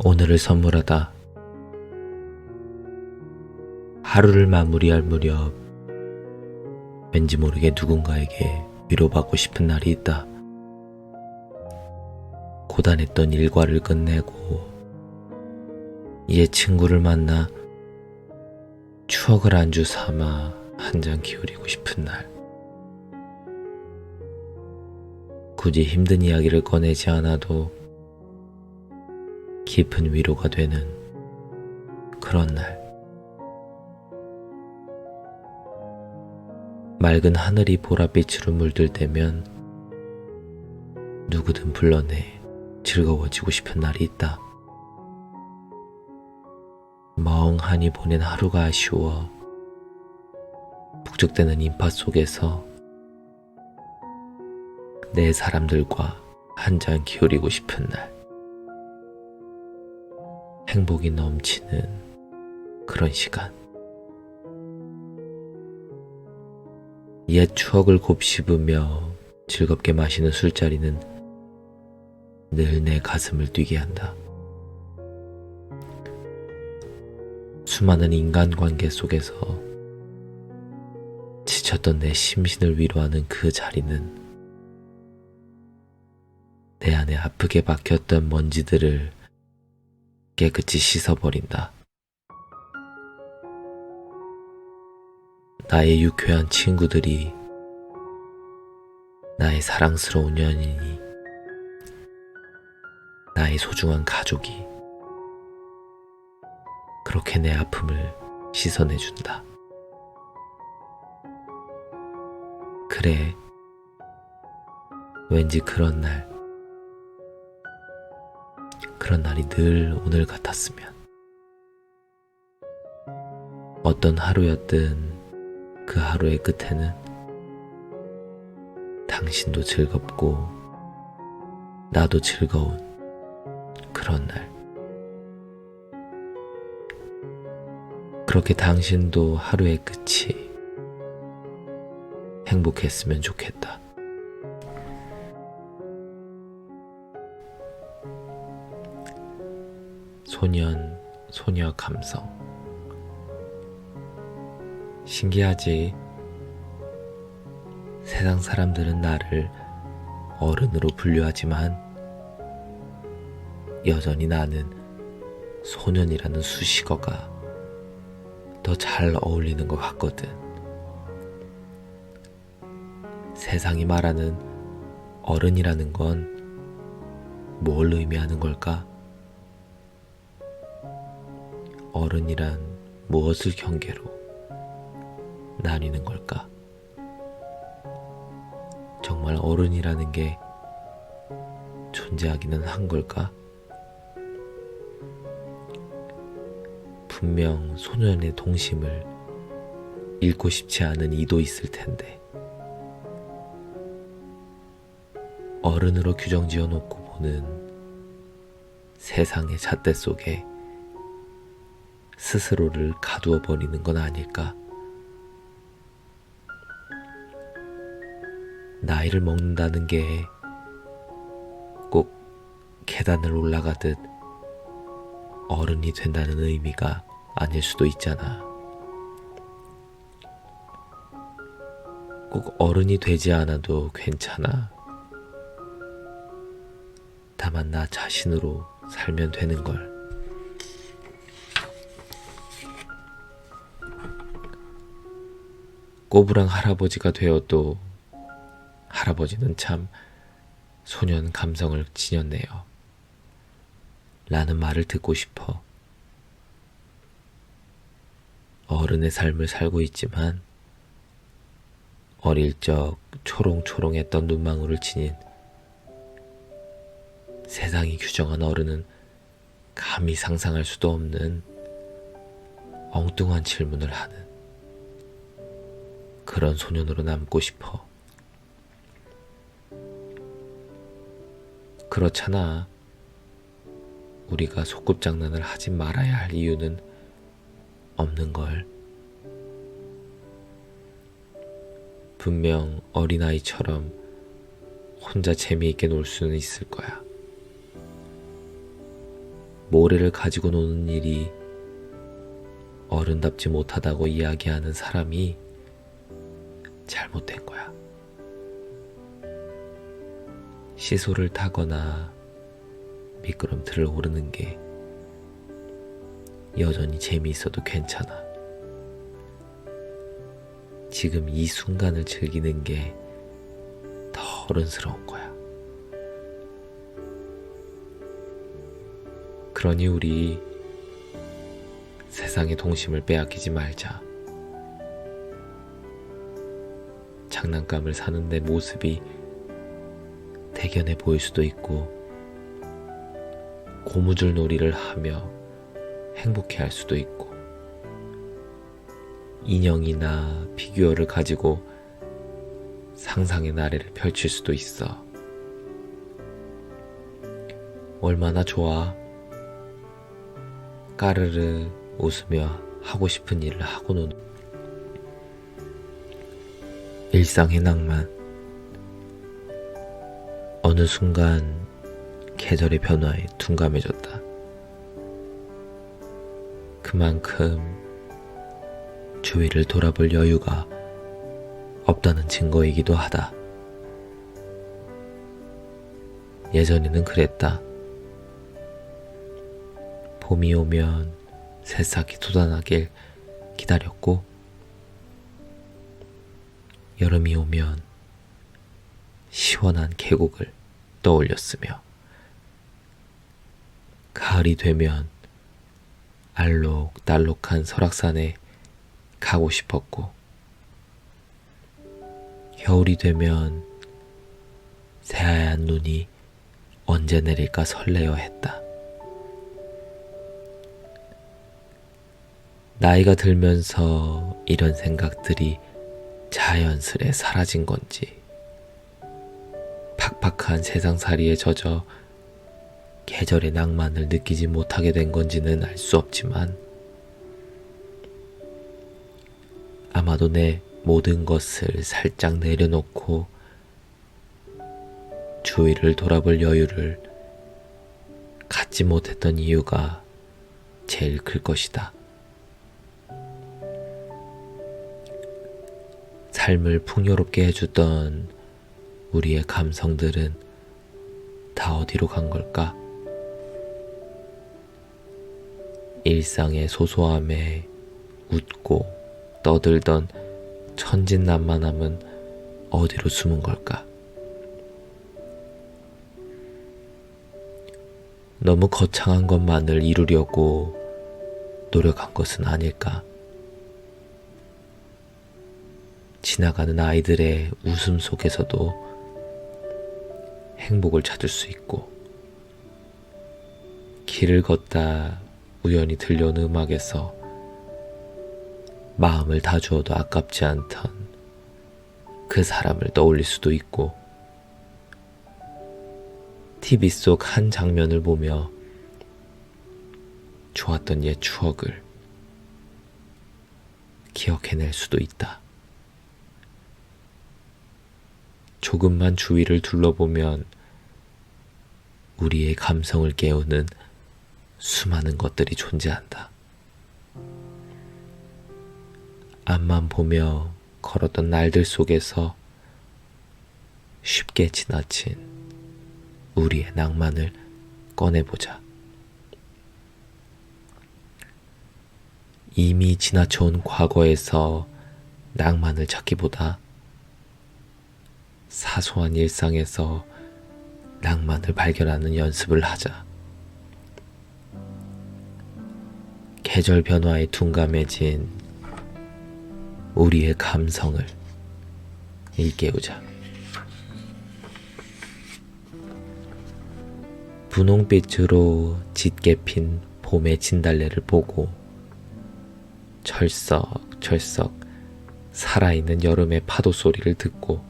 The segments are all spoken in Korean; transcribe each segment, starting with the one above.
오늘을 선물하다. 하루를 마무리할 무렵 왠지 모르게 누군가에게 위로받고 싶은 날이 있다. 고단했던 일과를 끝내고 옛 친구를 만나 추억을 안주 삼아 한 잔 기울이고 싶은 날. 굳이 힘든 이야기를 꺼내지 않아도 깊은 위로가 되는 그런 날. 맑은 하늘이 보랏빛으로 물들 때면 누구든 불러내 즐거워지고 싶은 날이 있다. 멍하니 보낸 하루가 아쉬워 북적대는 인파 속에서 내 사람들과 한 잔 기울이고 싶은 날. 행복이 넘치는 그런 시간. 옛 추억을 곱씹으며 즐겁게 마시는 술자리는 늘 내 가슴을 뛰게 한다. 수많은 인간관계 속에서 지쳤던 내 심신을 위로하는 그 자리는 내 안에 아프게 박혔던 먼지들을 깨끗이 씻어버린다. 나의 유쾌한 친구들이, 나의 사랑스러운 연인이, 나의 소중한 가족이 그렇게 내 아픔을 씻어내준다. 그래, 왠지 그런 날이 늘 오늘 같았으면. 어떤 하루였든 그 하루의 끝에는 당신도 즐겁고 나도 즐거운 그런 날. 그렇게 당신도 하루의 끝이 행복했으면 좋겠다. 소녀 감성. 신기하지? 세상 사람들은 나를 어른으로 분류하지만 여전히 나는 소년이라는 수식어가 더 잘 어울리는 것 같거든. 세상이 말하는 어른이라는 건 뭘 의미하는 걸까? 어른이란 무엇을 경계로 나뉘는 걸까? 정말 어른이라는 게 존재하기는 한 걸까? 분명 소년의 동심을 잃고 싶지 않은 이도 있을 텐데, 어른으로 규정 지어놓고 보는 세상의 잣대 속에 스스로를 가두어 버리는 건 아닐까? 나이를 먹는다는 게 꼭 계단을 올라가듯 어른이 된다는 의미가 아닐 수도 있잖아. 꼭 어른이 되지 않아도 괜찮아. 다만 나 자신으로 살면 되는 걸. 꼬부랑 할아버지가 되어도 할아버지는 참 소년 감성을 지녔네요. 라는 말을 듣고 싶어. 어른의 삶을 살고 있지만 어릴 적 초롱초롱했던 눈망울을 지닌 세상이 규정한 어른은 감히 상상할 수도 없는 엉뚱한 질문을 하는 그런 소년으로 남고 싶어. 그렇잖아. 우리가 소꿉장난을 하지 말아야 할 이유는 없는 걸. 분명 어린아이처럼 혼자 재미있게 놀 수는 있을 거야. 모래를 가지고 노는 일이 어른답지 못하다고 이야기하는 사람이 잘못된 거야. 시소를 타거나 미끄럼틀을 오르는 게 여전히 재미있어도 괜찮아. 지금 이 순간을 즐기는 게 더 어른스러운 거야. 그러니 우리 세상의 동심을 빼앗기지 말자. 장난감을 사는데 모습이 대견해 보일 수도 있고 고무줄 놀이를 하며 행복해할 수도 있고 인형이나 피규어를 가지고 상상의 나래를 펼칠 수도 있어. 얼마나 좋아. 까르르 웃으며 하고 싶은 일을 하고 노는 일상의 낭만. 어느 순간 계절의 변화에 둔감해졌다. 그만큼 주위를 돌아볼 여유가 없다는 증거이기도 하다. 예전에는 그랬다. 봄이 오면 새싹이 돋아나길 기다렸고 여름이 오면 시원한 계곡을 떠올렸으며 가을이 되면 알록달록한 설악산에 가고 싶었고 겨울이 되면 새하얀 눈이 언제 내릴까 설레어 했다. 나이가 들면서 이런 생각들이 자연스레 사라진 건지 팍팍한 세상살이에 젖어 계절의 낭만을 느끼지 못하게 된 건지는 알 수 없지만 아마도 내 모든 것을 살짝 내려놓고 주위를 돌아볼 여유를 갖지 못했던 이유가 제일 클 것이다. 삶을 풍요롭게 해주던 우리의 감성들은 다 어디로 간 걸까? 일상의 소소함에 웃고 떠들던 천진난만함은 어디로 숨은 걸까? 너무 거창한 것만을 이루려고 노력한 것은 아닐까? 지나가는 아이들의 웃음 속에서도 행복을 찾을 수 있고 길을 걷다 우연히 들려오는 음악에서 마음을 다 주어도 아깝지 않던 그 사람을 떠올릴 수도 있고 TV 속 한 장면을 보며 좋았던 옛 추억을 기억해낼 수도 있다. 조금만 주위를 둘러보면 우리의 감성을 깨우는 수많은 것들이 존재한다. 앞만 보며 걸었던 날들 속에서 쉽게 지나친 우리의 낭만을 꺼내보자. 이미 지나쳐온 과거에서 낭만을 찾기보다 사소한 일상에서 낭만을 발견하는 연습을 하자. 계절 변화에 둔감해진 우리의 감성을 일깨우자. 분홍빛으로 짙게 핀 봄의 진달래를 보고 철썩철썩 살아있는 여름의 파도 소리를 듣고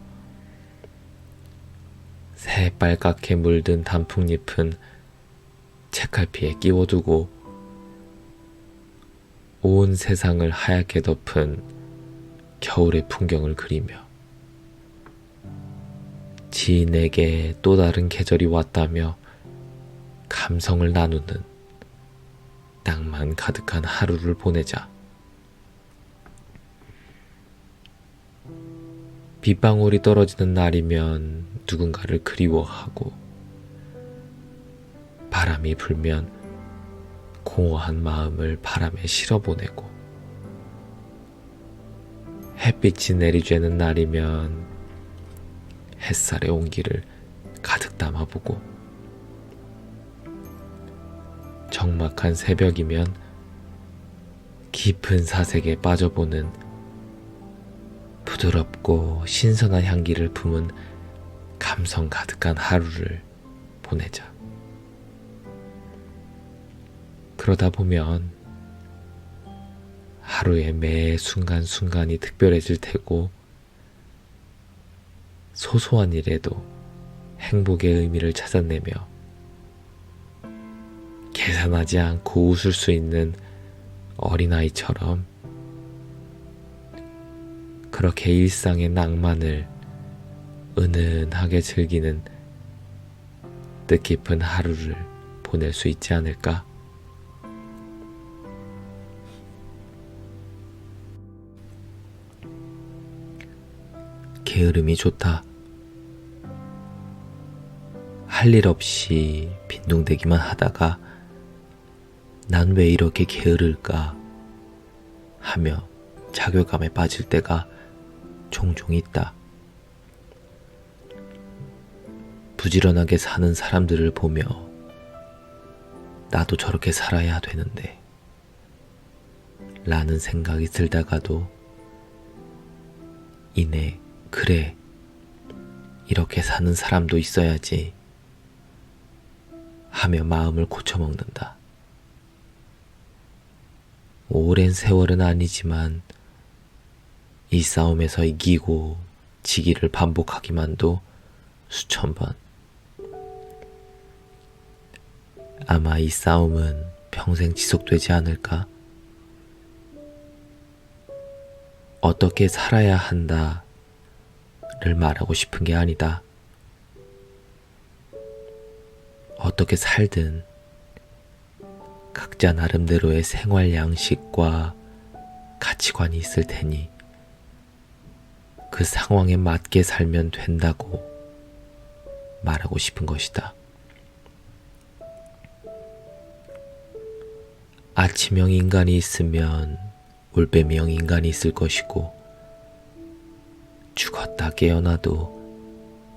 새빨갛게 물든 단풍잎은 책갈피에 끼워두고 온 세상을 하얗게 덮은 겨울의 풍경을 그리며 지인에게 또 다른 계절이 왔다며 감성을 나누는 낭만 가득한 하루를 보내자. 빗방울이 떨어지는 날이면 누군가를 그리워하고, 바람이 불면 공허한 마음을 바람에 실어보내고, 햇빛이 내리쬐는 날이면 햇살의 온기를 가득 담아보고, 적막한 새벽이면 깊은 사색에 빠져보는 부드럽고 신선한 향기를 품은 감성 가득한 하루를 보내자. 그러다 보면 하루의 매 순간순간이 특별해질 테고, 소소한 일에도 행복의 의미를 찾아내며 계산하지 않고 웃을 수 있는 어린아이처럼 그렇게 일상의 낭만을 은은하게 즐기는 뜻깊은 하루를 보낼 수 있지 않을까? 게으름이 좋다. 할 일 없이 빈둥대기만 하다가 난 왜 이렇게 게으를까 하며 자괴감에 빠질 때가 종종 있다. 부지런하게 사는 사람들을 보며 나도 저렇게 살아야 되는데 라는 생각이 들다가도 이내 그래, 이렇게 사는 사람도 있어야지 하며 마음을 고쳐먹는다. 오랜 세월은 아니지만 이 싸움에서 이기고 지기를 반복하기만도 수천 번. 아마 이 싸움은 평생 지속되지 않을까? 어떻게 살아야 한다 를 말하고 싶은 게 아니다. 어떻게 살든 각자 나름대로의 생활 양식과 가치관이 있을 테니 그 상황에 맞게 살면 된다고 말하고 싶은 것이다. 아침형 인간이 있으면 올빼미형 인간이 있을 것이고, 죽었다 깨어나도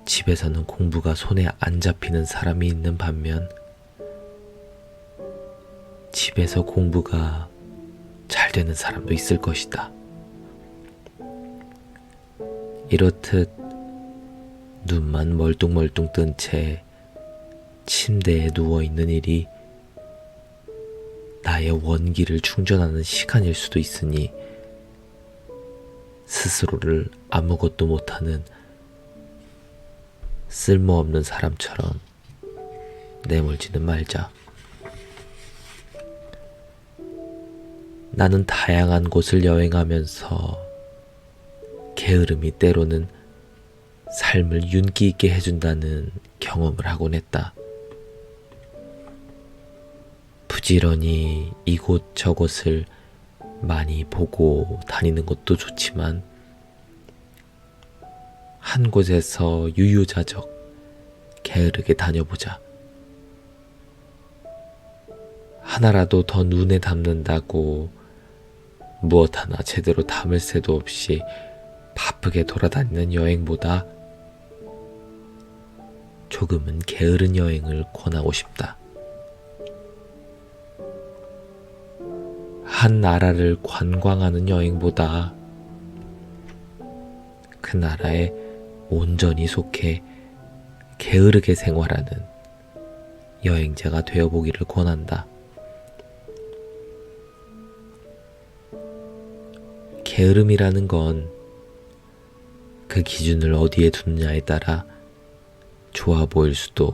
집에서는 공부가 손에 안 잡히는 사람이 있는 반면 집에서 공부가 잘 되는 사람도 있을 것이다. 이렇듯 눈만 멀뚱멀뚱 뜬 채 침대에 누워있는 일이 나의 원기를 충전하는 시간일 수도 있으니 스스로를 아무것도 못하는 쓸모없는 사람처럼 내몰지는 말자. 나는 다양한 곳을 여행하면서 게으름이 때로는 삶을 윤기 있게 해준다는 경험을 하곤 했다. 부지런히 이곳 저곳을 많이 보고 다니는 것도 좋지만 한 곳에서 유유자적 게으르게 다녀보자. 하나라도 더 눈에 담는다고 무엇 하나 제대로 담을 새도 없이 바쁘게 돌아다니는 여행보다 조금은 게으른 여행을 권하고 싶다. 한 나라를 관광하는 여행보다 그 나라에 온전히 속해 게으르게 생활하는 여행자가 되어보기를 권한다. 게으름이라는 건 그 기준을 어디에 두느냐에 따라 좋아 보일 수도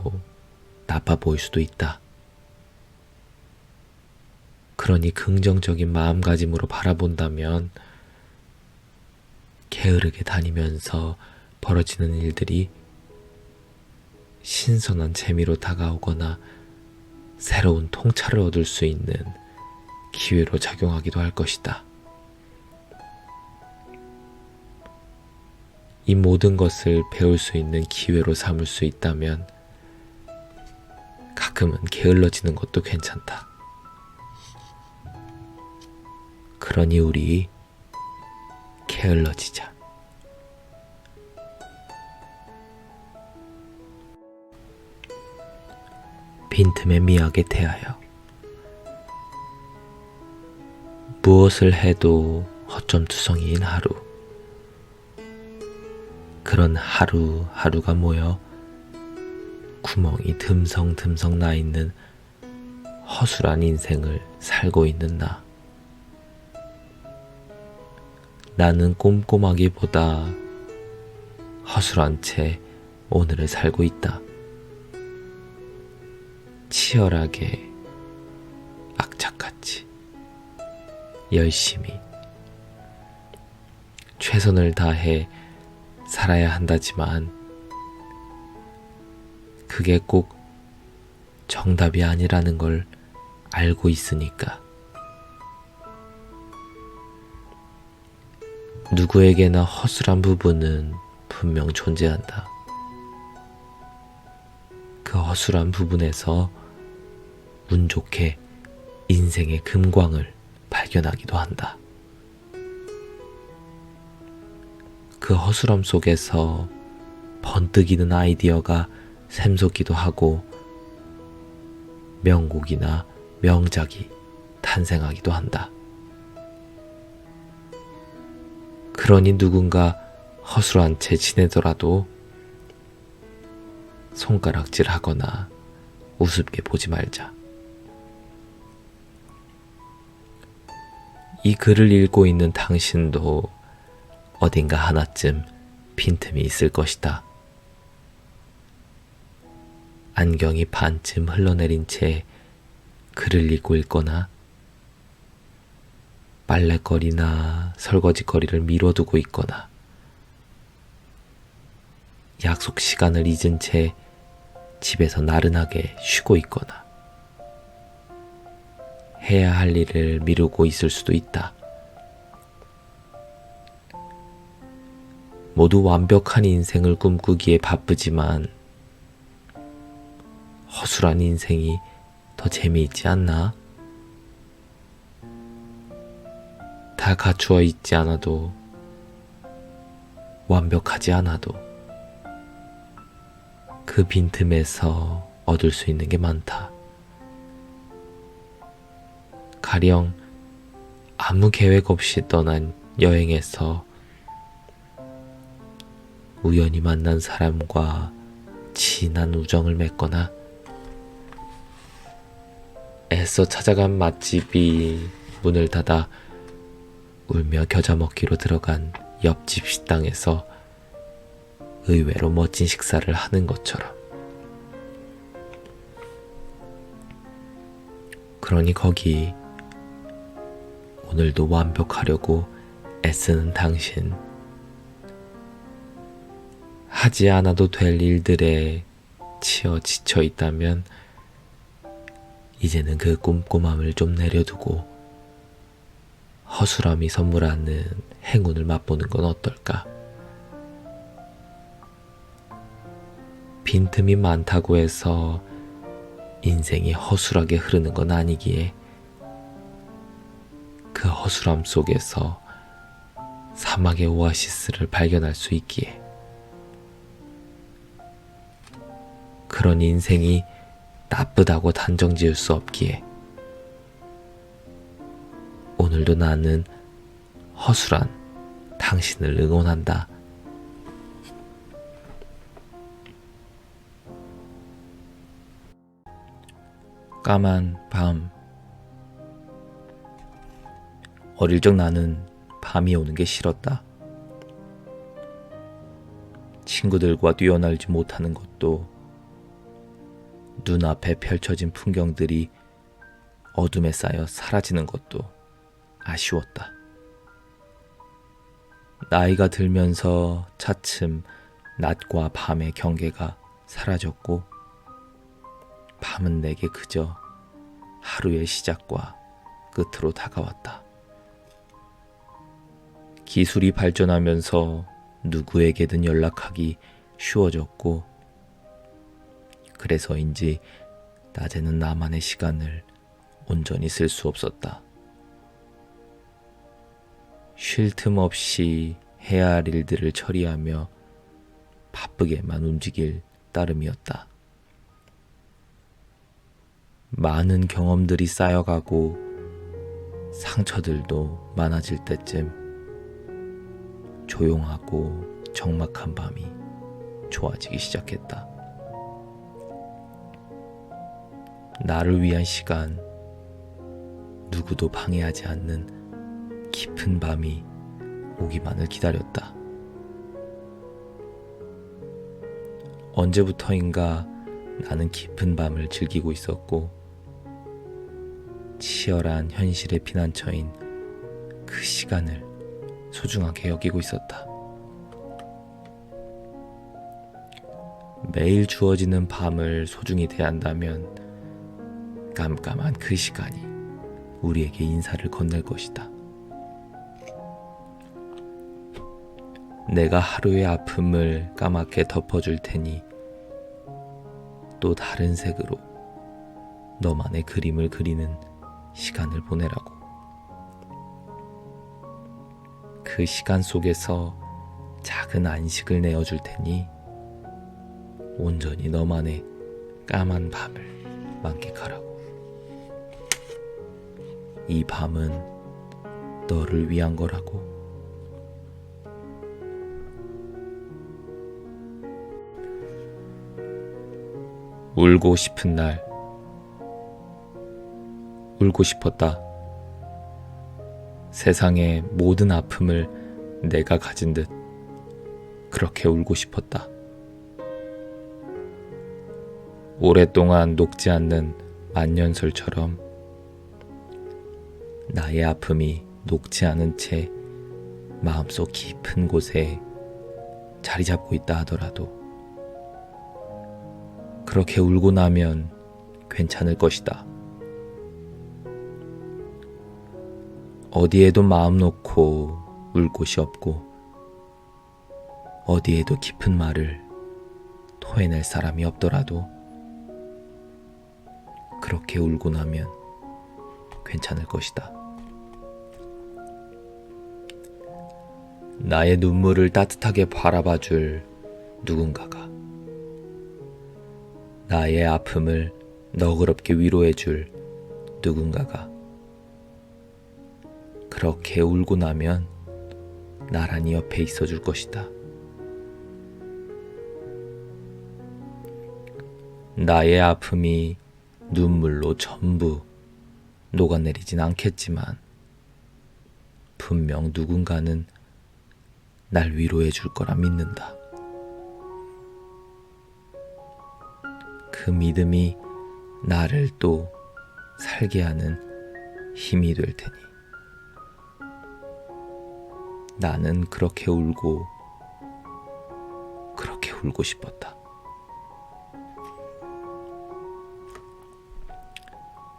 나빠 보일 수도 있다. 그러니 긍정적인 마음가짐으로 바라본다면 게으르게 다니면서 벌어지는 일들이 신선한 재미로 다가오거나 새로운 통찰을 얻을 수 있는 기회로 작용하기도 할 것이다. 이 모든 것을 배울 수 있는 기회로 삼을 수 있다면 가끔은 게을러지는 것도 괜찮다. 그러니 우리 게을러지자. 빈틈에 미학에 대하여 무엇을 해도 허점투성이인 하루. 그런 하루하루가 모여 구멍이 듬성듬성 나 있는 허술한 인생을 살고 있는 나. 나는 꼼꼼하기보다 허술한 채 오늘을 살고 있다. 치열하게, 악착같이, 열심히, 최선을 다해 살아야 한다지만 그게 꼭 정답이 아니라는 걸 알고 있으니까. 누구에게나 허술한 부분은 분명 존재한다. 그 허술한 부분에서 운 좋게 인생의 금광을 발견하기도 한다. 그 허술함 속에서 번뜩이는 아이디어가 샘솟기도 하고 명곡이나 명작이 탄생하기도 한다. 그러니 누군가 허술한 채 지내더라도 손가락질하거나 우습게 보지 말자. 이 글을 읽고 있는 당신도 어딘가 하나쯤 빈틈이 있을 것이다. 안경이 반쯤 흘러내린 채 글을 읽고 있거나 빨래거리나 설거지거리를 미뤄두고 있거나 약속 시간을 잊은 채 집에서 나른하게 쉬고 있거나 해야 할 일을 미루고 있을 수도 있다. 모두 완벽한 인생을 꿈꾸기에 바쁘지만 허술한 인생이 더 재미있지 않나? 다 갖추어 있지 않아도, 완벽하지 않아도 그 빈틈에서 얻을 수 있는 게 많다. 가령 아무 계획 없이 떠난 여행에서 우연히 만난 사람과 진한 우정을 맺거나 애써 찾아간 맛집이 문을 닫아 울며 겨자 먹기로 들어간 옆집 식당에서 의외로 멋진 식사를 하는 것처럼. 그러니 거기 오늘도 완벽하려고 애쓰는 당신, 하지 않아도 될 일들에 치여 지쳐 있다면 이제는 그 꼼꼼함을 좀 내려두고 허술함이 선물하는 행운을 맛보는 건 어떨까? 빈틈이 많다고 해서 인생이 허술하게 흐르는 건 아니기에 그 허술함 속에서 사막의 오아시스를 발견할 수 있기에, 그런 인생이 나쁘다고 단정 지을 수 없기에 오늘도 나는 허술한 당신을 응원한다. 까만 밤. 어릴 적 나는 밤이 오는 게 싫었다. 친구들과 뛰어놀지 못하는 것도, 눈앞에 펼쳐진 풍경들이 어둠에 쌓여 사라지는 것도 아쉬웠다. 나이가 들면서 차츰 낮과 밤의 경계가 사라졌고, 밤은 내게 그저 하루의 시작과 끝으로 다가왔다. 기술이 발전하면서 누구에게든 연락하기 쉬워졌고, 그래서인지 낮에는 나만의 시간을 온전히 쓸 수 없었다. 쉴 틈 없이 해야 할 일들을 처리하며 바쁘게만 움직일 따름이었다. 많은 경험들이 쌓여가고 상처들도 많아질 때쯤 조용하고 적막한 밤이 좋아지기 시작했다. 나를 위한 시간, 누구도 방해하지 않는 깊은 밤이 오기만을 기다렸다. 언제부터인가 나는 깊은 밤을 즐기고 있었고, 치열한 현실의 피난처인 그 시간을 소중하게 여기고 있었다. 매일 주어지는 밤을 소중히 대한다면 깜깜한 그 시간이 우리에게 인사를 건넬 것이다. 내가 하루의 아픔을 까맣게 덮어줄 테니 또 다른 색으로 너만의 그림을 그리는 시간을 보내라고. 그 시간 속에서 작은 안식을 내어줄 테니 온전히 너만의 까만 밤을 만끽하라고. 이 밤은 너를 위한 거라고. 울고 싶은 날, 울고 싶었다. 세상의 모든 아픔을 내가 가진 듯 그렇게 울고 싶었다. 오랫동안 녹지 않는 만년설처럼 나의 아픔이 녹지 않은 채 마음속 깊은 곳에 자리 잡고 있다 하더라도 그렇게 울고 나면 괜찮을 것이다. 어디에도 마음 놓고 울 곳이 없고 어디에도 깊은 말을 토해낼 사람이 없더라도 그렇게 울고 나면 괜찮을 것이다. 나의 눈물을 따뜻하게 바라봐줄 누군가가, 나의 아픔을 너그럽게 위로해줄 누군가가 그렇게 울고 나면 나란히 옆에 있어줄 것이다. 나의 아픔이 눈물로 전부 녹아내리진 않겠지만 분명 누군가는 날 위로해 줄 거라 믿는다. 그 믿음이 나를 또 살게 하는 힘이 될 테니 나는 그렇게 울고 싶었다.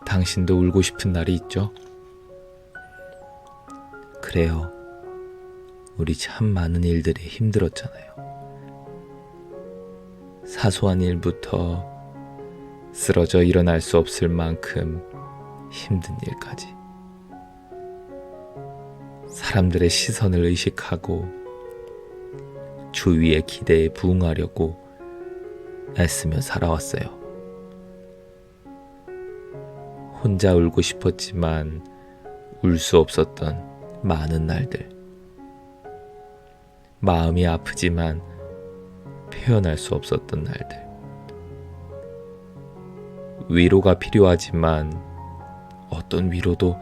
당신도 울고 싶은 날이 있죠? 그래요. 우리 참 많은 일들이 힘들었잖아요. 사소한 일부터 쓰러져 일어날 수 없을 만큼 힘든 일까지. 사람들의 시선을 의식하고 주위의 기대에 부응하려고 애쓰며 살아왔어요. 혼자 울고 싶었지만 울 수 없었던 많은 날들. 마음이 아프지만 표현할 수 없었던 날들. 위로가 필요하지만 어떤 위로도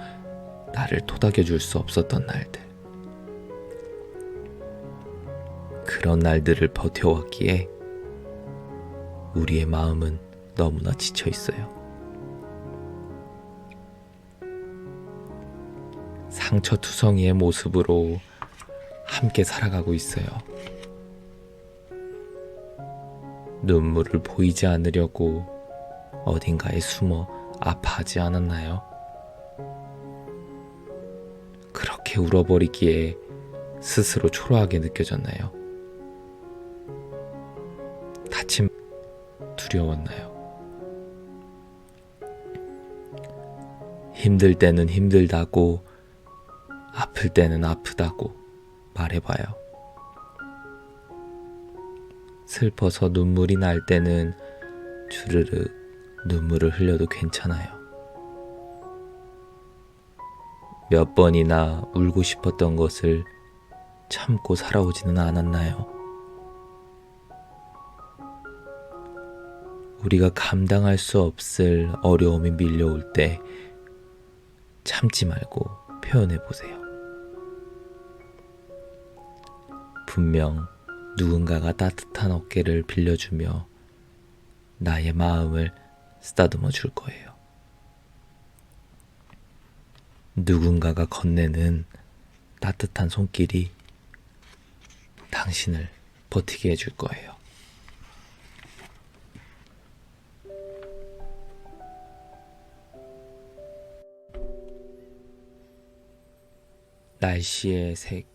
나를 토닥여줄 수 없었던 날들. 그런 날들을 버텨왔기에 우리의 마음은 너무나 지쳐 있어요. 상처투성이의 모습으로 함께 살아가고 있어요. 눈물을 보이지 않으려고 어딘가에 숨어 아파하지 않았나요? 그렇게 울어버리기에 스스로 초라하게 느껴졌나요? 다침 두려웠나요? 힘들 때는 힘들다고, 아플 때는 아프다고 말해봐요. 슬퍼서 눈물이 날 때는 주르륵 눈물을 흘려도 괜찮아요. 몇 번이나 울고 싶었던 것을 참고 살아오지는 않았나요? 우리가 감당할 수 없을 어려움이 밀려올 때 참지 말고 표현해 보세요. 분명 누군가가 따뜻한 어깨를 빌려주며 나의 마음을 쓰다듬어 줄 거예요. 누군가가 건네는 따뜻한 손길이 당신을 버티게 해줄 거예요. 날씨의 색,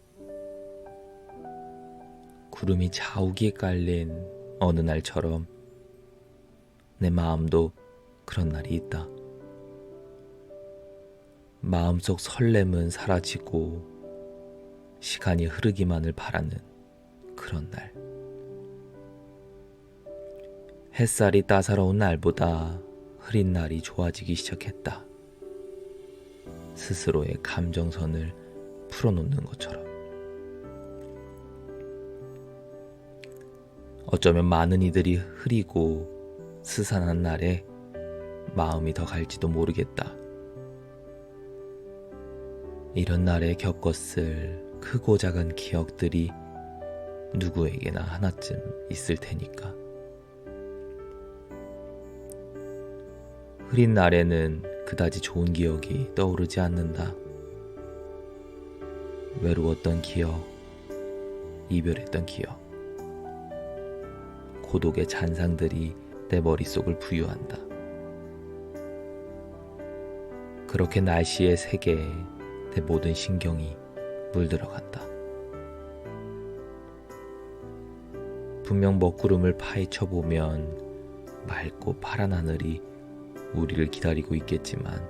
구름이 자욱이 깔린 어느 날처럼 내 마음도 그런 날이 있다. 마음속 설렘은 사라지고 시간이 흐르기만을 바라는 그런 날. 햇살이 따사로운 날보다 흐린 날이 좋아지기 시작했다. 스스로의 감정선을 풀어놓는 것처럼. 어쩌면 많은 이들이 흐리고 스산한 날에 마음이 더 갈지도 모르겠다. 이런 날에 겪었을 크고 작은 기억들이 누구에게나 하나쯤 있을 테니까. 흐린 날에는 그다지 좋은 기억이 떠오르지 않는다. 외로웠던 기억, 이별했던 기억, 고독의 잔상들이 내 머릿속을 부유한다. 그렇게 날씨의 세계에 내 모든 신경이 물들어간다. 분명 먹구름을 파헤쳐 보면 맑고 파란 하늘이 우리를 기다리고 있겠지만,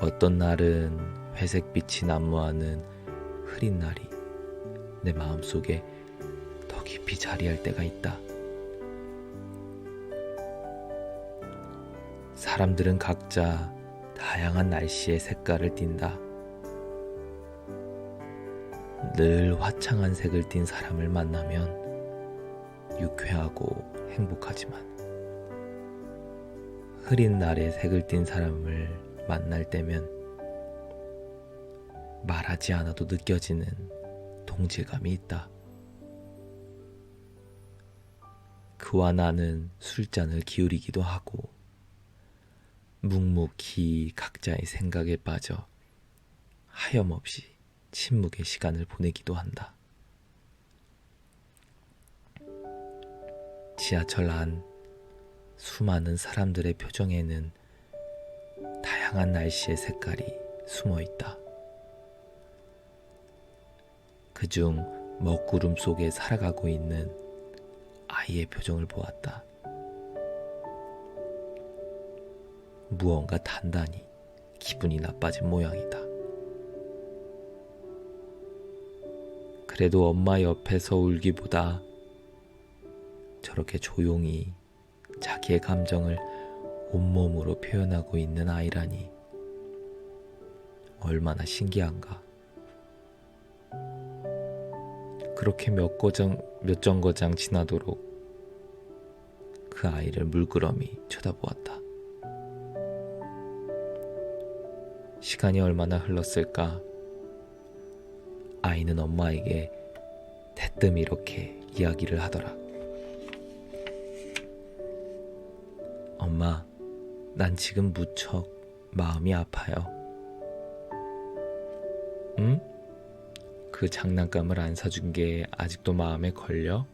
어떤 날은 회색빛이 난무하는 흐린 날이 내 마음속에 더 깊이 자리할 때가 있다. 사람들은 각자 다양한 날씨의 색깔을 띈다. 늘 화창한 색을 띤 사람을 만나면 유쾌하고 행복하지만, 흐린 날에 색을 띤 사람을 만날 때면 말하지 않아도 느껴지는 동질감이 있다. 그와 나는 술잔을 기울이기도 하고 묵묵히 각자의 생각에 빠져 하염없이 침묵의 시간을 보내기도 한다. 지하철 안 수많은 사람들의 표정에는 다양한 날씨의 색깔이 숨어 있다. 그중 먹구름 속에 살아가고 있는 아이의 표정을 보았다. 무언가 단단히 기분이 나빠진 모양이다. 그래도 엄마 옆에서 울기보다 저렇게 조용히 자기의 감정을 온몸으로 표현하고 있는 아이라니 얼마나 신기한가. 그렇게 몇 정거장 지나도록 그 아이를 물끄러미 쳐다보았다. 시간이 얼마나 흘렀을까? 아이는 엄마에게 대뜸 이렇게 이야기를 하더라. 엄마, 난 지금 무척 마음이 아파요. 응? 그 장난감을 안 사준 게 아직도 마음에 걸려?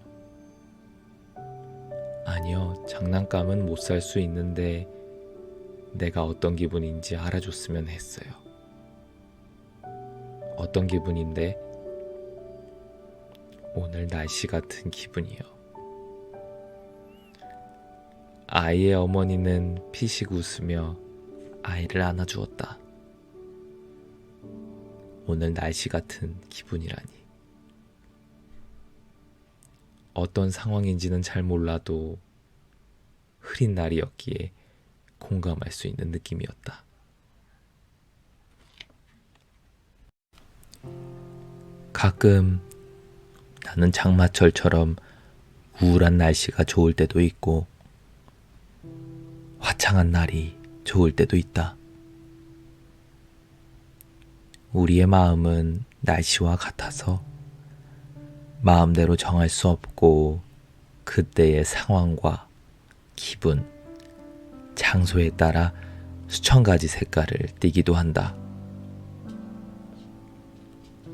아니요, 장난감은 못 살 수 있는데 내가 어떤 기분인지 알아줬으면 했어요. 어떤 기분인데? 오늘 날씨 같은 기분이요. 아이의 어머니는 피식 웃으며 아이를 안아주었다. 오늘 날씨 같은 기분이라니. 어떤 상황인지는 잘 몰라도 흐린 날이었기에 공감할 수 있는 느낌이었다. 가끔 나는 장마철처럼 우울한 날씨가 좋을 때도 있고 화창한 날이 좋을 때도 있다. 우리의 마음은 날씨와 같아서 마음대로 정할 수 없고 그때의 상황과 기분, 장소에 따라 수천 가지 색깔을 띠기도 한다.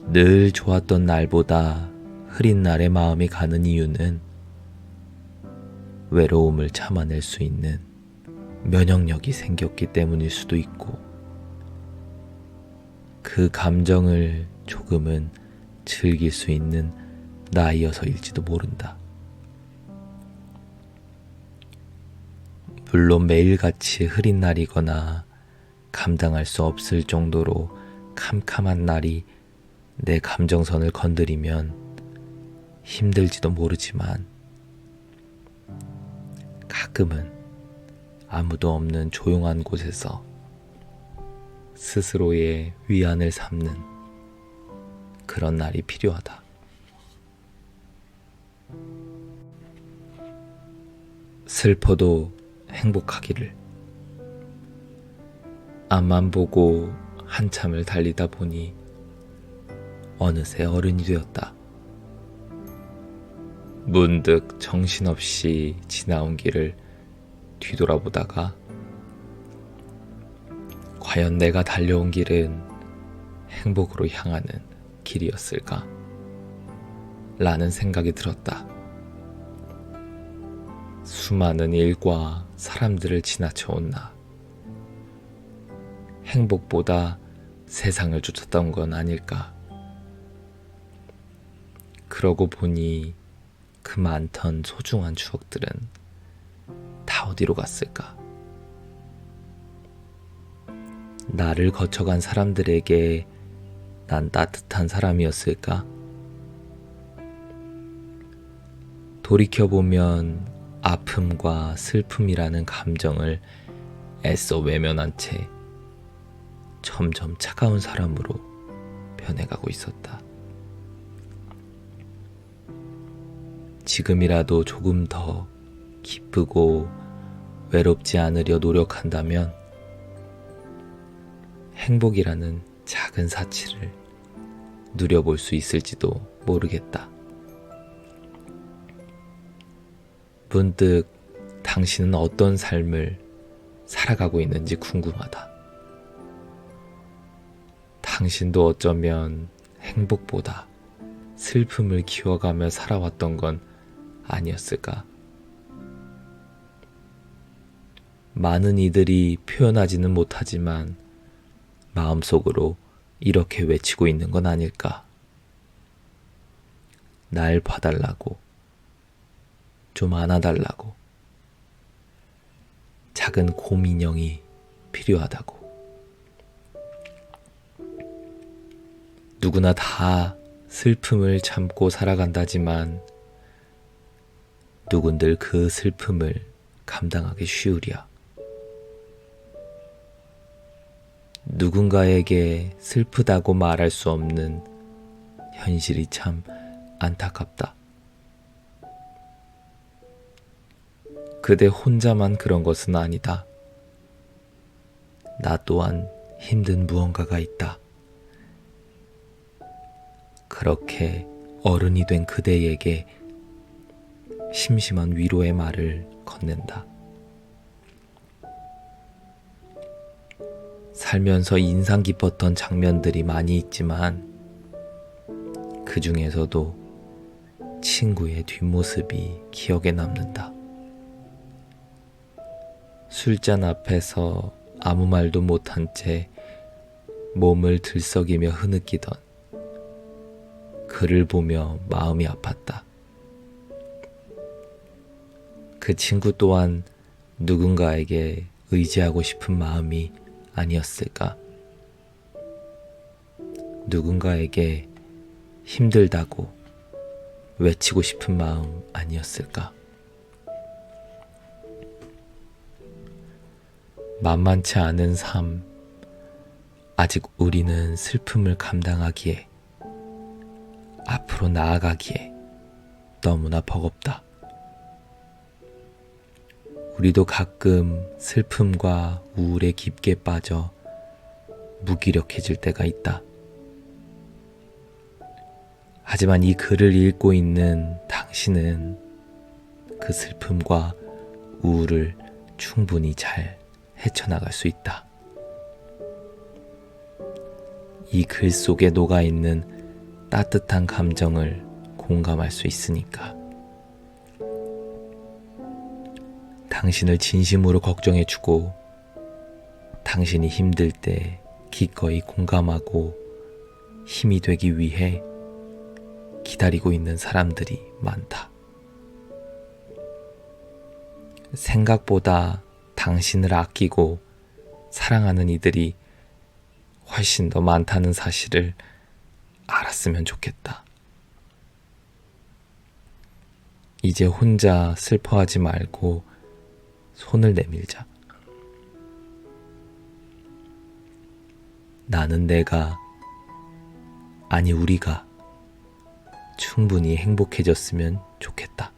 늘 좋았던 날보다 흐린 날에 마음이 가는 이유는 외로움을 참아낼 수 있는 면역력이 생겼기 때문일 수도 있고 그 감정을 조금은 즐길 수 있는 나이여서일지도 모른다. 물론 매일같이 흐린 날이거나 감당할 수 없을 정도로 캄캄한 날이 내 감정선을 건드리면 힘들지도 모르지만 가끔은 아무도 없는 조용한 곳에서 스스로의 위안을 삼는 그런 날이 필요하다. 슬퍼도 행복하기를. 앞만 보고 한참을 달리다 보니 어느새 어른이 되었다. 문득 정신없이 지나온 길을 뒤돌아보다가 과연 내가 달려온 길은 행복으로 향하는 길이었을까? 라는 생각이 들었다. 수많은 일과 사람들을 지나쳐온 나. 행복보다 세상을 쫓았던 건 아닐까? 그러고 보니 그 많던 소중한 추억들은 다 어디로 갔을까? 나를 거쳐간 사람들에게 난 따뜻한 사람이었을까? 돌이켜보면 아픔과 슬픔이라는 감정을 애써 외면한 채 점점 차가운 사람으로 변해가고 있었다. 지금이라도 조금 더 기쁘고 외롭지 않으려 노력한다면 행복이라는 작은 사치를 누려볼 수 있을지도 모르겠다. 문득 당신은 어떤 삶을 살아가고 있는지 궁금하다. 당신도 어쩌면 행복보다 슬픔을 키워가며 살아왔던 건 아니었을까? 많은 이들이 표현하지는 못하지만 마음속으로 이렇게 외치고 있는 건 아닐까? 날 봐달라고, 좀 안아달라고, 작은 곰인형이 필요하다고. 누구나 다 슬픔을 참고 살아간다지만 누군들 그 슬픔을 감당하기 쉬우랴. 누군가에게 슬프다고 말할 수 없는 현실이 참 안타깝다. 그대 혼자만 그런 것은 아니다. 나 또한 힘든 무언가가 있다. 그렇게 어른이 된 그대에게 심심한 위로의 말을 건넨다. 살면서 인상 깊었던 장면들이 많이 있지만 그 중에서도 친구의 뒷모습이 기억에 남는다. 술잔 앞에서 아무 말도 못한 채 몸을 들썩이며 흐느끼던 그를 보며 마음이 아팠다. 그 친구 또한 누군가에게 의지하고 싶은 마음이 아니었을까? 누군가에게 힘들다고 외치고 싶은 마음 아니었을까? 만만치 않은 삶, 아직 우리는 슬픔을 감당하기에, 앞으로 나아가기에 너무나 버겁다. 우리도 가끔 슬픔과 우울에 깊게 빠져 무기력해질 때가 있다. 하지만 이 글을 읽고 있는 당신은 그 슬픔과 우울을 충분히 잘 헤쳐나갈 수 있다. 이 글 속에 녹아있는 따뜻한 감정을 공감할 수 있으니까. 당신을 진심으로 걱정해주고 당신이 힘들 때 기꺼이 공감하고 힘이 되기 위해 기다리고 있는 사람들이 많다. 생각보다 당신을 아끼고 사랑하는 이들이 훨씬 더 많다는 사실을 알았으면 좋겠다. 이제 혼자 슬퍼하지 말고 손을 내밀자. 나는 내가, 아니 우리가 충분히 행복해졌으면 좋겠다.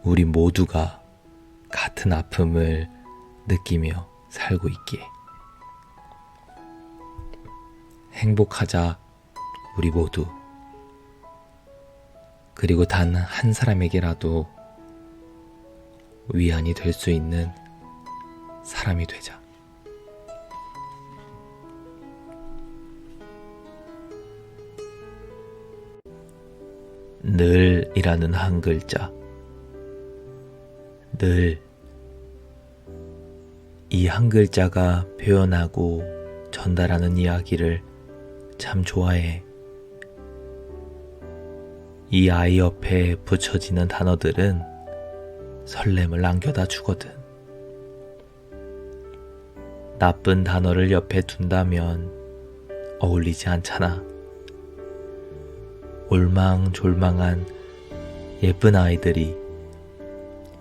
우리 모두가 같은 아픔을 느끼며 살고 있기에. 행복하자, 우리 모두. 그리고 단 한 사람에게라도 위안이 될 수 있는 사람이 되자. 늘이라는 한 글자. 늘. 이 한 글자가 표현하고 전달하는 이야기를 참 좋아해. 이 아이 옆에 붙여지는 단어들은 설렘을 안겨다 주거든. 나쁜 단어를 옆에 둔다면 어울리지 않잖아. 올망졸망한 예쁜 아이들이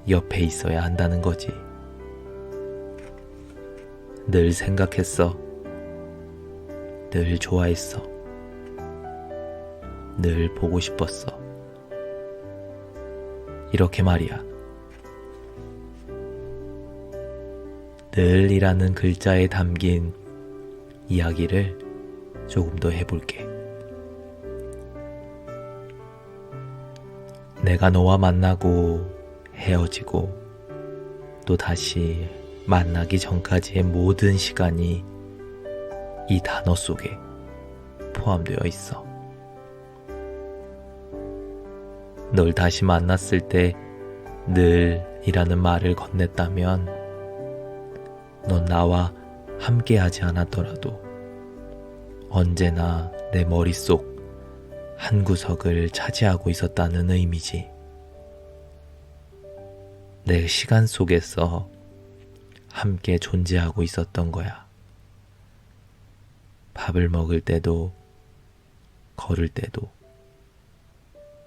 옆에 있어야 한다는 거지. 늘 생각했어. 늘 좋아했어. 늘 보고 싶었어. 이렇게 말이야. 늘이라는 글자에 담긴 이야기를 조금 더 해볼게. 내가 너와 만나고 헤어지고 또 다시 만나기 전까지의 모든 시간이 이 단어 속에 포함되어 있어. 널 다시 만났을 때 늘이라는 말을 건넸다면 넌 나와 함께하지 않았더라도 언제나 내 머릿속 한 구석을 차지하고 있었다는 의미지. 내 시간 속에서 함께 존재하고 있었던 거야. 밥을 먹을 때도, 걸을 때도,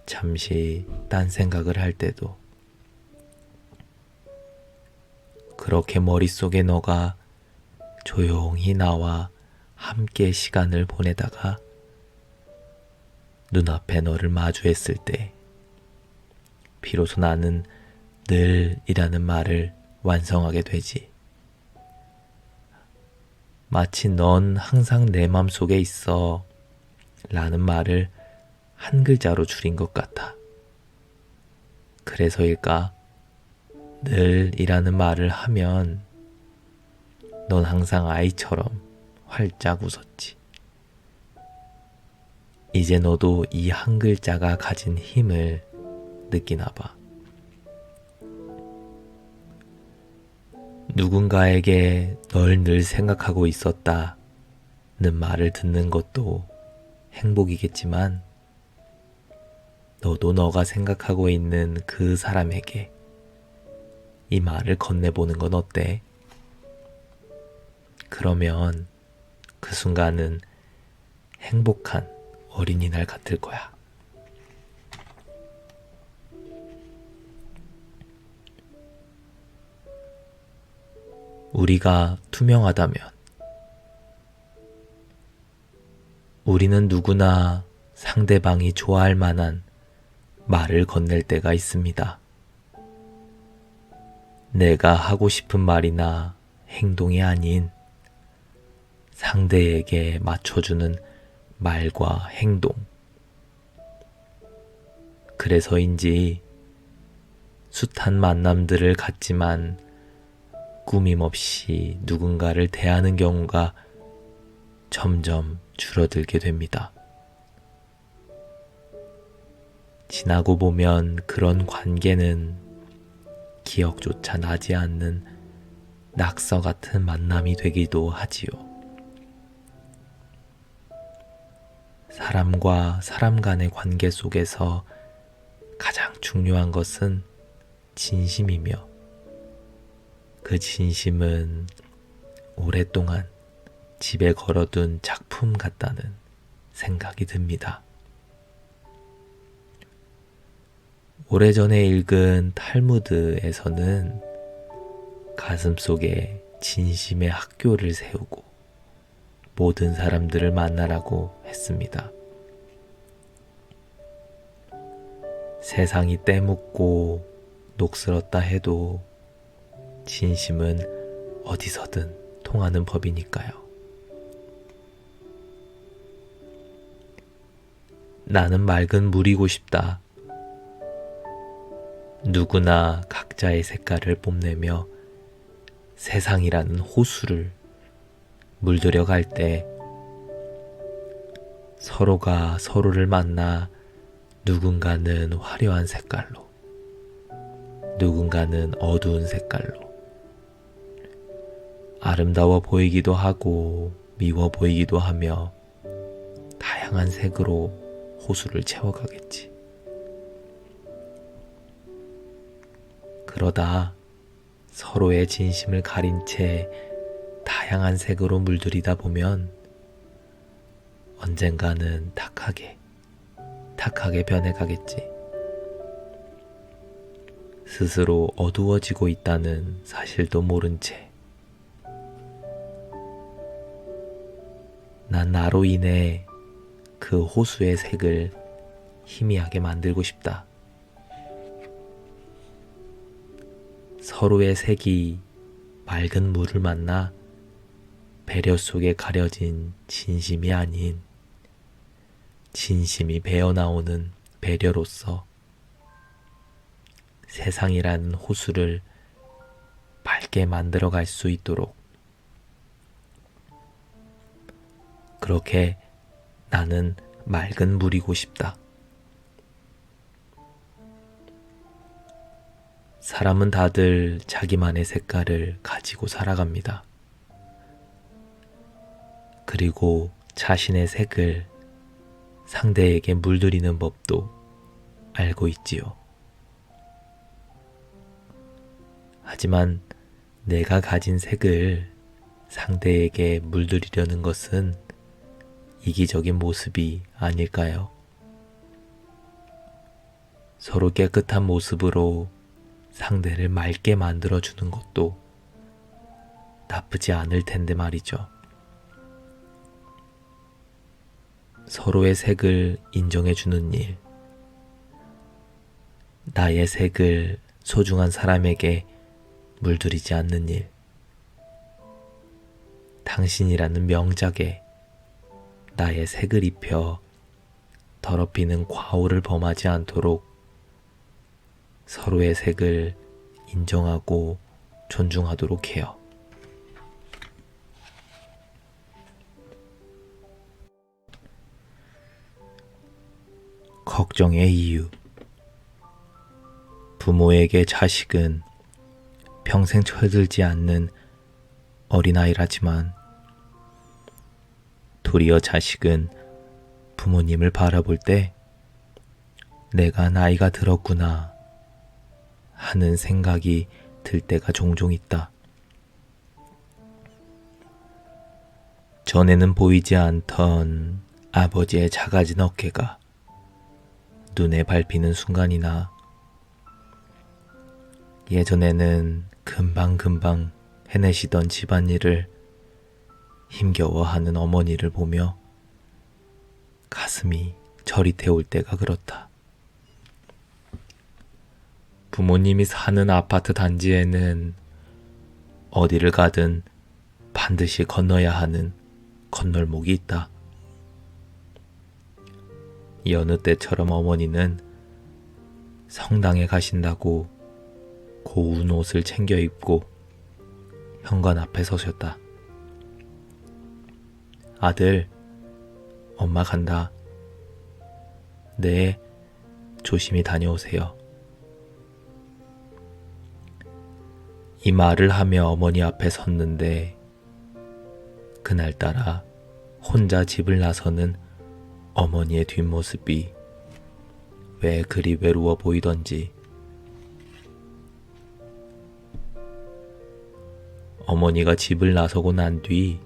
잠시 딴 생각을 할 때도. 그렇게 머릿속에 너가 조용히 나와 함께 시간을 보내다가 눈앞에 너를 마주했을 때 비로소 나는 늘이라는 말을 완성하게 되지. 마치 넌 항상 내 맘속에 있어 라는 말을 한 글자로 줄인 것 같아. 그래서일까? 늘이라는 말을 하면 넌 항상 아이처럼 활짝 웃었지. 이제 너도 이 한 글자가 가진 힘을 느끼나 봐. 누군가에게 널 늘 생각하고 있었다는 말을 듣는 것도 행복이겠지만 너도 너가 생각하고 있는 그 사람에게 이 말을 건네보는 건 어때? 그러면 그 순간은 행복한 어린이날 같을 거야. 우리가 투명하다면 우리는 누구나 상대방이 좋아할 만한 말을 건넬 때가 있습니다. 내가 하고 싶은 말이나 행동이 아닌 상대에게 맞춰주는 말과 행동. 그래서인지 숱한 만남들을 갖지만 꾸밈없이 누군가를 대하는 경우가 점점 줄어들게 됩니다. 지나고 보면 그런 관계는 기억조차 나지 않는 낙서 같은 만남이 되기도 하지요. 사람과 사람 간의 관계 속에서 가장 중요한 것은 진심이며 그 진심은 오랫동안 집에 걸어둔 작품 같다는 생각이 듭니다. 오래전에 읽은 탈무드에서는 가슴속에 진심의 학교를 세우고 모든 사람들을 만나라고 했습니다. 세상이 때묻고 녹슬었다 해도 진심은 어디서든 통하는 법이니까요. 나는 맑은 물이고 싶다. 누구나 각자의 색깔을 뽐내며 세상이라는 호수를 물들여 갈 때 서로가 서로를 만나 누군가는 화려한 색깔로, 누군가는 어두운 색깔로 아름다워 보이기도 하고 미워 보이기도 하며 다양한 색으로 호수를 채워가겠지. 그러다 서로의 진심을 가린 채 다양한 색으로 물들이다 보면 언젠가는 탁하게 변해가겠지. 스스로 어두워지고 있다는 사실도 모른 채 난 나로 인해 그 호수의 색을 희미하게 만들고 싶다. 서로의 색이 맑은 물을 만나 배려 속에 가려진 진심이 아닌 진심이 배어나오는 배려로서 세상이라는 호수를 밝게 만들어갈 수 있도록 그렇게 나는 맑은 물이고 싶다. 사람은 다들 자기만의 색깔을 가지고 살아갑니다. 그리고 자신의 색을 상대에게 물들이는 법도 알고 있지요. 하지만 내가 가진 색을 상대에게 물들이려는 것은 이기적인 모습이 아닐까요? 서로 깨끗한 모습으로 상대를 맑게 만들어주는 것도 나쁘지 않을 텐데 말이죠. 서로의 색을 인정해주는 일, 나의 색을 소중한 사람에게 물들이지 않는 일, 당신이라는 명작에 나의 색을 입혀 더럽히는 과오를 범하지 않도록 서로의 색을 인정하고 존중하도록 해요. 걱정의 이유. 부모에게 자식은 평생 철들지 않는 어린아이라지만 도리어 자식은 부모님을 바라볼 때 내가 나이가 들었구나 하는 생각이 들 때가 종종 있다. 전에는 보이지 않던 아버지의 작아진 어깨가 눈에 밟히는 순간이나 예전에는 금방금방 해내시던 집안일을 힘겨워하는 어머니를 보며 가슴이 저리 태울 때가 그렇다. 부모님이 사는 아파트 단지에는 어디를 가든 반드시 건너야 하는 건널목이 있다. 여느 때처럼 어머니는 성당에 가신다고 고운 옷을 챙겨 입고 현관 앞에 서셨다. 아들, 엄마 간다. 네, 조심히 다녀오세요. 이 말을 하며 어머니 앞에 섰는데 그날따라 혼자 집을 나서는 어머니의 뒷모습이 왜 그리 외로워 보이던지 어머니가 집을 나서고 난 뒤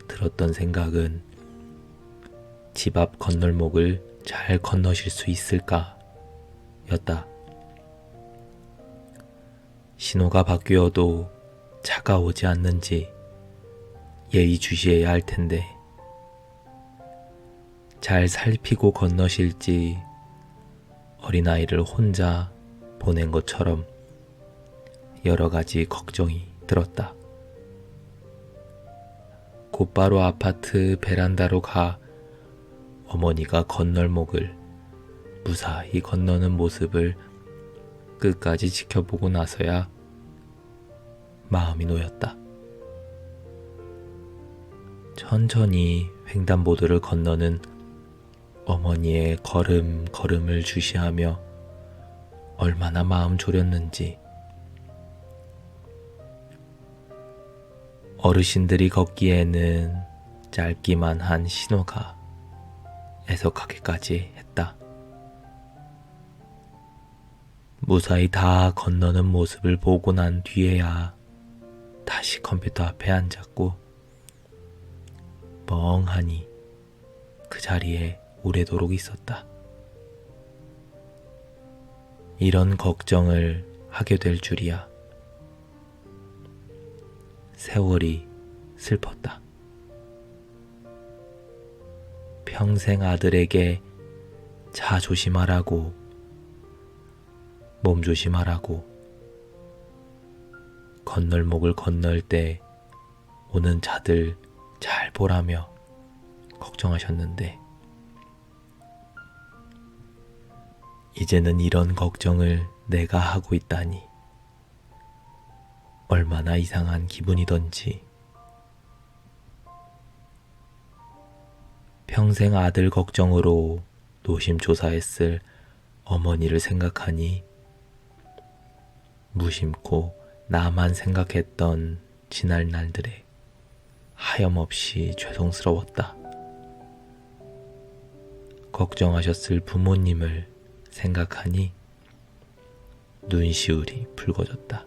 들었던 생각은 집 앞 건널목을 잘 건너실 수 있을까 였다. 신호가 바뀌어도 차가 오지 않는지 예의주시해야 할 텐데 잘 살피고 건너실지 어린아이를 혼자 보낸 것처럼 여러 가지 걱정이 들었다. 곧바로 아파트 베란다로 가 어머니가 건널목을 무사히 건너는 모습을 끝까지 지켜보고 나서야 마음이 놓였다. 천천히 횡단보도를 건너는 어머니의 걸음걸음을 주시하며 얼마나 마음 졸였는지 어르신들이 걷기에는 짧기만 한 신호가 애석하기까지 했다. 무사히 다 건너는 모습을 보고 난 뒤에야 다시 컴퓨터 앞에 앉았고 멍하니 그 자리에 오래도록 있었다. 이런 걱정을 하게 될 줄이야. 세월이 슬펐다. 평생 아들에게 차 조심하라고, 몸 조심하라고, 건널목을 건널 때 오는 차들 잘 보라며 걱정하셨는데 이제는 이런 걱정을 내가 하고 있다니 얼마나 이상한 기분이던지. 평생 아들 걱정으로 노심초사했을 어머니를 생각하니 무심코 나만 생각했던 지날 날들에 하염없이 죄송스러웠다. 걱정하셨을 부모님을 생각하니 눈시울이 붉어졌다.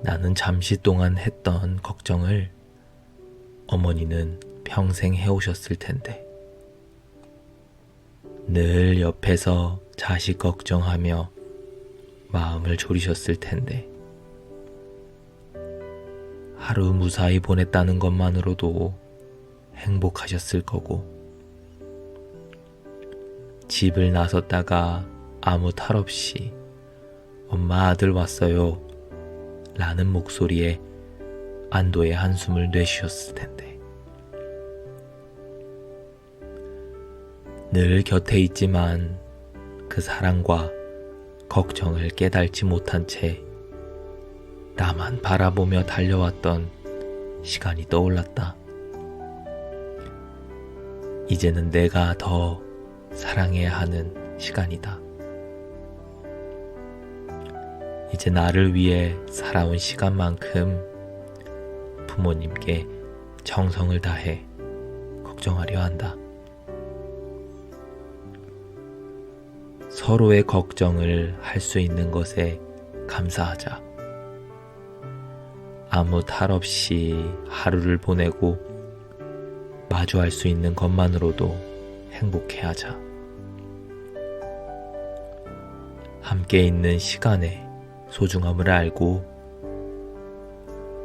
나는 잠시 동안 했던 걱정을 어머니는 평생 해오셨을 텐데 늘 옆에서 자식 걱정하며 마음을 졸이셨을 텐데 하루 무사히 보냈다는 것만으로도 행복하셨을 거고 집을 나섰다가 아무 탈 없이 엄마 아들 왔어요 라는 목소리에 안도의 한숨을 내쉬었을 텐데 늘 곁에 있지만 그 사랑과 걱정을 깨달지 못한 채 나만 바라보며 달려왔던 시간이 떠올랐다. 이제는 내가 더 사랑해야 하는 시간이다. 이제 나를 위해 살아온 시간만큼 부모님께 정성을 다해 걱정하려 한다. 서로의 걱정을 할 수 있는 것에 감사하자. 아무 탈 없이 하루를 보내고 마주할 수 있는 것만으로도 행복해하자. 함께 있는 시간의 소중함을 알고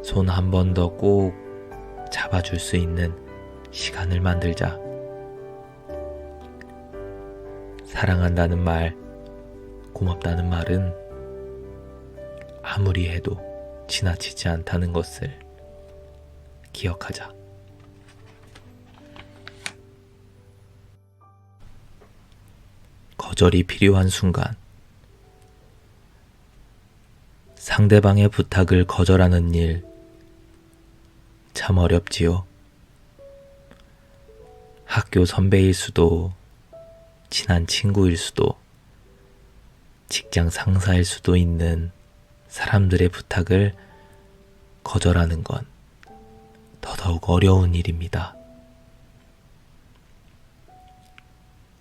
손 한 번 더 꼭 잡아줄 수 있는 시간을 만들자. 사랑한다는 말, 고맙다는 말은 아무리 해도 지나치지 않다는 것을 기억하자. 거절이 필요한 순간, 상대방의 부탁을 거절하는 일 참 어렵지요. 학교 선배일 수도, 친한 친구일 수도, 직장 상사일 수도 있는 사람들의 부탁을 거절하는 건 더더욱 어려운 일입니다.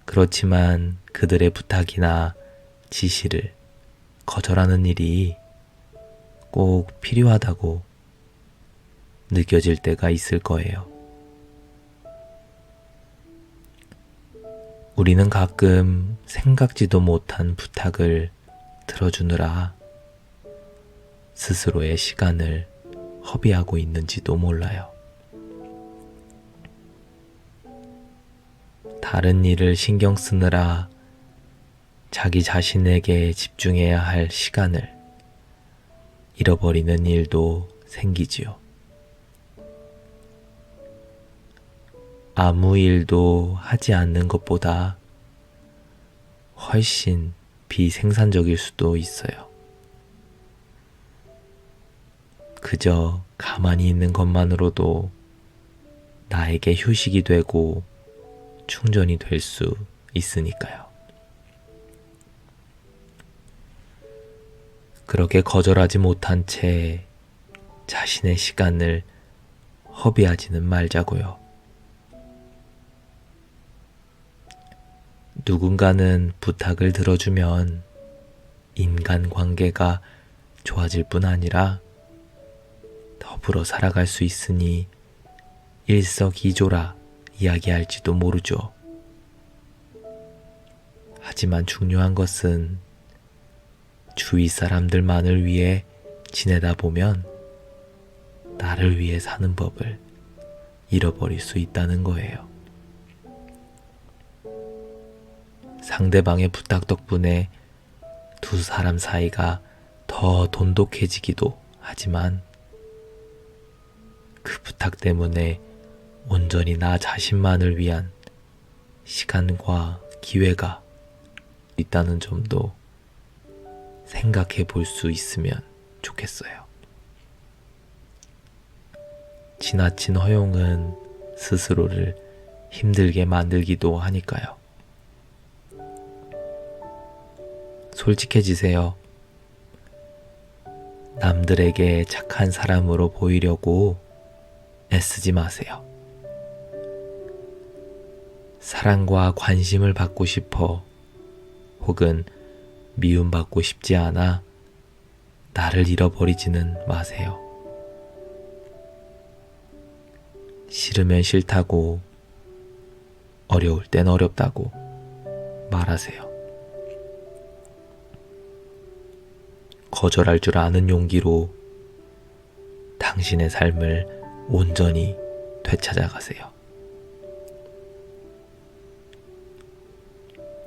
그렇지만 그들의 부탁이나 지시를 거절하는 일이 꼭 필요하다고 느껴질 때가 있을 거예요. 우리는 가끔 생각지도 못한 부탁을 들어주느라 스스로의 시간을 허비하고 있는지도 몰라요. 다른 일을 신경 쓰느라 자기 자신에게 집중해야 할 시간을 잃어버리는 일도 생기지요. 아무 일도 하지 않는 것보다 훨씬 비생산적일 수도 있어요. 그저 가만히 있는 것만으로도 나에게 휴식이 되고 충전이 될 수 있으니까요. 그렇게 거절하지 못한 채 자신의 시간을 허비하지는 말자고요. 누군가는 부탁을 들어주면 인간관계가 좋아질 뿐 아니라 더불어 살아갈 수 있으니 일석이조라 이야기할지도 모르죠. 하지만 중요한 것은 주위 사람들만을 위해 지내다 보면 나를 위해 사는 법을 잃어버릴 수 있다는 거예요. 상대방의 부탁 덕분에 두 사람 사이가 더 돈독해지기도 하지만 그 부탁 때문에 온전히 나 자신만을 위한 시간과 기회가 있다는 점도 생각해 볼 수 있으면 좋겠어요. 지나친 허용은 스스로를 힘들게 만들기도 하니까요. 솔직해지세요. 남들에게 착한 사람으로 보이려고 애쓰지 마세요. 사랑과 관심을 받고 싶어 혹은 미움받고 싶지 않아 나를 잃어버리지는 마세요. 싫으면 싫다고, 어려울 땐 어렵다고 말하세요. 거절할 줄 아는 용기로 당신의 삶을 온전히 되찾아가세요.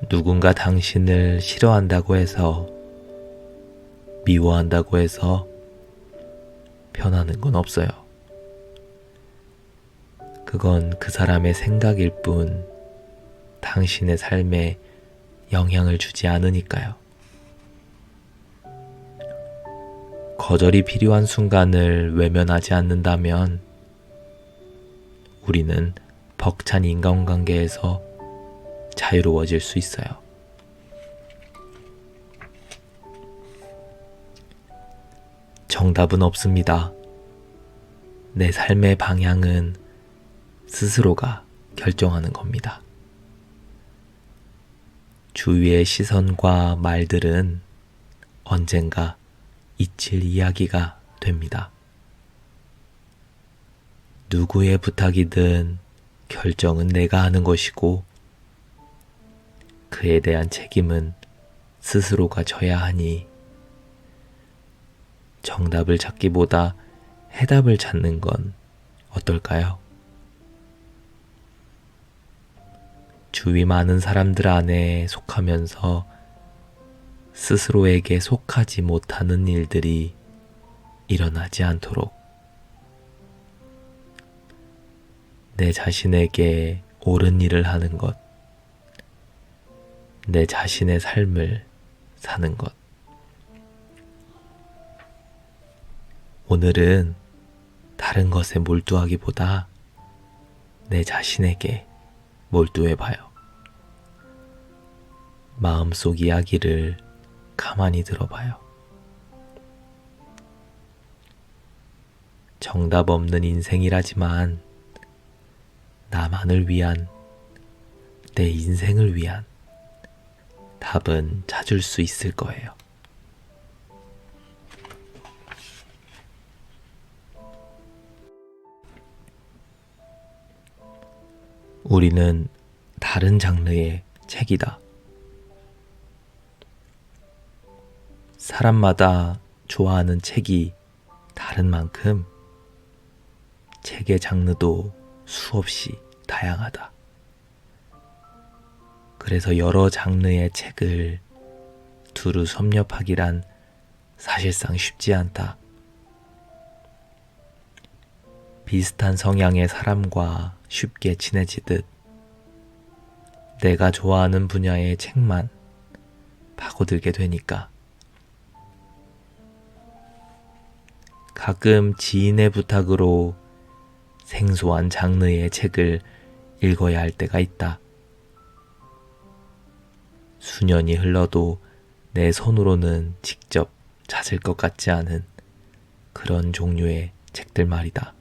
누군가 당신을 싫어한다고 해서, 미워한다고 해서 변하는 건 없어요. 그건 그 사람의 생각일 뿐 당신의 삶에 영향을 주지 않으니까요. 거절이 필요한 순간을 외면하지 않는다면 우리는 벅찬 인간관계에서 자유로워질 수 있어요. 정답은 없습니다. 내 삶의 방향은 스스로가 결정하는 겁니다. 주위의 시선과 말들은 언젠가 잊힐 이야기가 됩니다. 누구의 부탁이든 결정은 내가 하는 것이고 그에 대한 책임은 스스로가 져야 하니 정답을 찾기보다 해답을 찾는 건 어떨까요? 주위 많은 사람들 안에 속하면서 스스로에게 속하지 못하는 일들이 일어나지 않도록 내 자신에게 옳은 일을 하는 것, 내 자신의 삶을 사는 것. 오늘은 다른 것에 몰두하기보다 내 자신에게 몰두해봐요. 마음속 이야기를 가만히 들어봐요. 정답 없는 인생이라지만 나만을 위한, 내 인생을 위한 답은 찾을 수 있을 거예요. 우리는 다른 장르의 책이다. 사람마다 좋아하는 책이 다른 만큼 책의 장르도 수없이 다양하다. 그래서 여러 장르의 책을 두루 섭렵하기란 사실상 쉽지 않다. 비슷한 성향의 사람과 쉽게 친해지듯 내가 좋아하는 분야의 책만 파고들게 되니까. 가끔 지인의 부탁으로 생소한 장르의 책을 읽어야 할 때가 있다. 수년이 흘러도 내 손으로는 직접 찾을 것 같지 않은 그런 종류의 책들 말이다.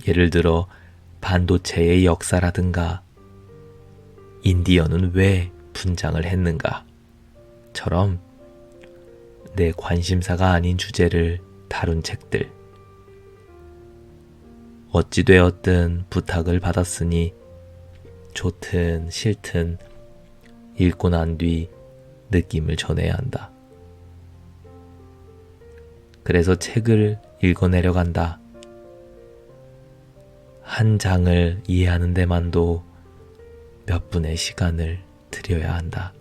예를 들어 반도체의 역사라든가 인디언은 왜 분장을 했는가 처럼 내 관심사가 아닌 주제를 다룬 책들. 어찌되었든 부탁을 받았으니 좋든 싫든 읽고 난 뒤 느낌을 전해야 한다. 그래서 책을 읽어내려 간다. 한 장을 이해하는 데만도 몇 분의 시간을 들여야 한다.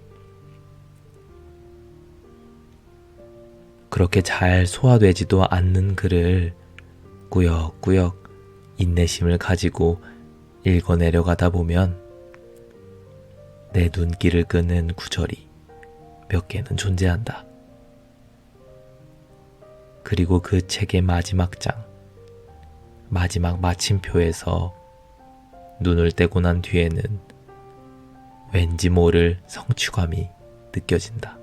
그렇게 잘 소화되지도 않는 글을 꾸역꾸역 인내심을 가지고 읽어내려가다 보면 내 눈길을 끄는 구절이 몇 개는 존재한다. 그리고 그 책의 마지막 장, 마지막 마침표에서 눈을 떼고 난 뒤에는 왠지 모를 성취감이 느껴진다.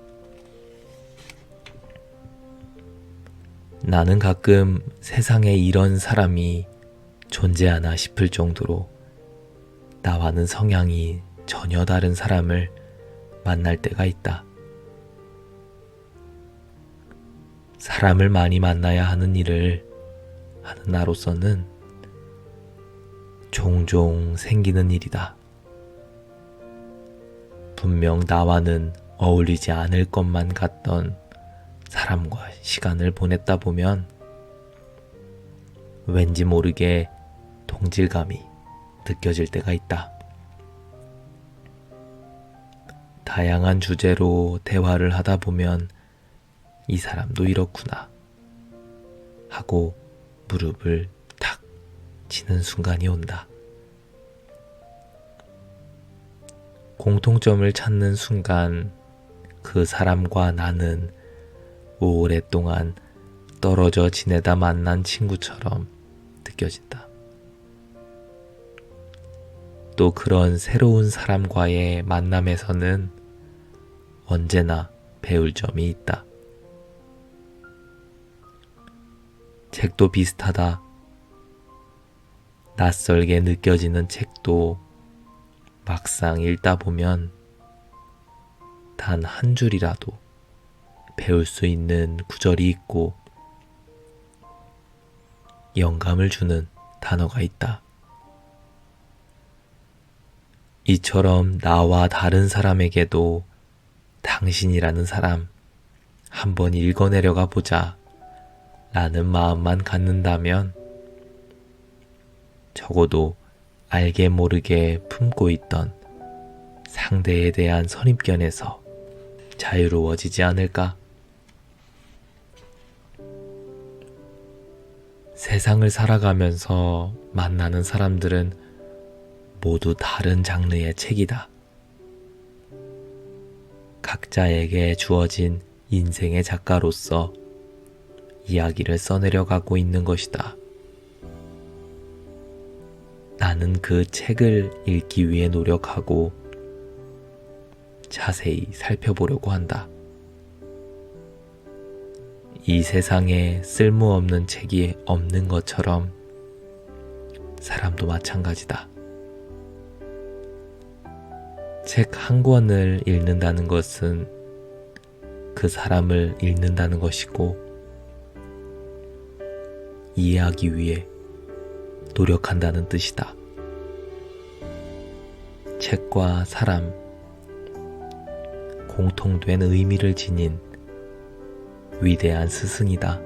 나는 가끔 세상에 이런 사람이 존재하나 싶을 정도로 나와는 성향이 전혀 다른 사람을 만날 때가 있다. 사람을 많이 만나야 하는 일을 하는 나로서는 종종 생기는 일이다. 분명 나와는 어울리지 않을 것만 같던 사람과 시간을 보냈다 보면 왠지 모르게 동질감이 느껴질 때가 있다. 다양한 주제로 대화를 하다 보면 이 사람도 이렇구나 하고 무릎을 탁 치는 순간이 온다. 공통점을 찾는 순간 그 사람과 나는 오랫동안 떨어져 지내다 만난 친구처럼 느껴진다. 또 그런 새로운 사람과의 만남에서는 언제나 배울 점이 있다. 책도 비슷하다. 낯설게 느껴지는 책도 막상 읽다 보면 단 한 줄이라도 배울 수 있는 구절이 있고 영감을 주는 단어가 있다. 이처럼 나와 다른 사람에게도 당신이라는 사람 한번 읽어내려가 보자 라는 마음만 갖는다면 적어도 알게 모르게 품고 있던 상대에 대한 선입견에서 자유로워지지 않을까? 세상을 살아가면서 만나는 사람들은 모두 다른 장르의 책이다. 각자에게 주어진 인생의 작가로서 이야기를 써내려가고 있는 것이다. 나는 그 책을 읽기 위해 노력하고 자세히 살펴보려고 한다. 이 세상에 쓸모없는 책이 없는 것처럼 사람도 마찬가지다. 책 한 권을 읽는다는 것은 그 사람을 읽는다는 것이고 이해하기 위해 노력한다는 뜻이다. 책과 사람, 공통된 의미를 지닌 위대한 스승이다.